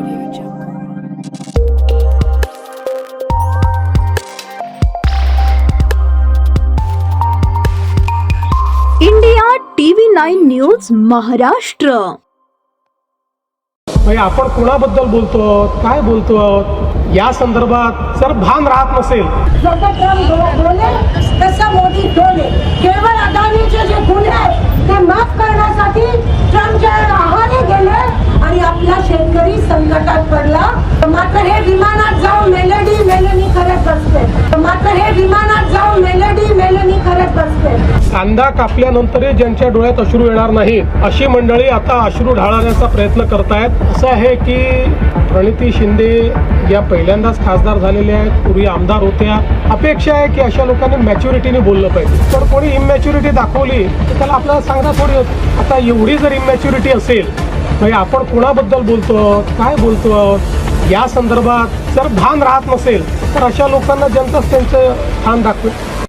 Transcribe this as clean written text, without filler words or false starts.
Audio Jungle. India TV 9 news Maharashtra. आपण कोणाबद्दल बोलतो, काय बोलतो, या संदर्भात जर भान राहत नसेल, जसं ट्रम्प बोले तसं मोदी डोले. केवळ अदानीचे जे गुन्हे आहेत ते माफ करण्यासाठी ट्रम्पच्या आहारी गेले आणि आपला शेतकरी संकटात पडला. मात्र हे विमानात जाऊन मेलडी करत बसते. मात्र हे विमानात जाऊन मेलडी करत बसते. कांदा कापल्यानंतरही ज्यांच्या डोळ्यात अश्रू येणार नाही अशी मंडळी आता अश्रू ढाळण्याचा प्रयत्न करतायत. असं आहे की प्रणिती शिंदे या पहिल्यांदाच खासदार झालेल्या आहेत, पूर्वी आमदार होत्या. अपेक्षा आहे की अशा लोकांनी मॅच्युरिटीने बोललं पाहिजे. पण कोणी इमॅच्युरिटी दाखवली तर त्याला आपल्याला सांगता थोडी होत. आता एवढी जर इमॅच्युरिटी असेल, म्हणजे आपण कोणाबद्दल बोलतो, काय बोलतो, या संदर्भात जर भान राहत नसेल तर अशा लोकांना जनताच त्यांचं स्थान दाखवेल.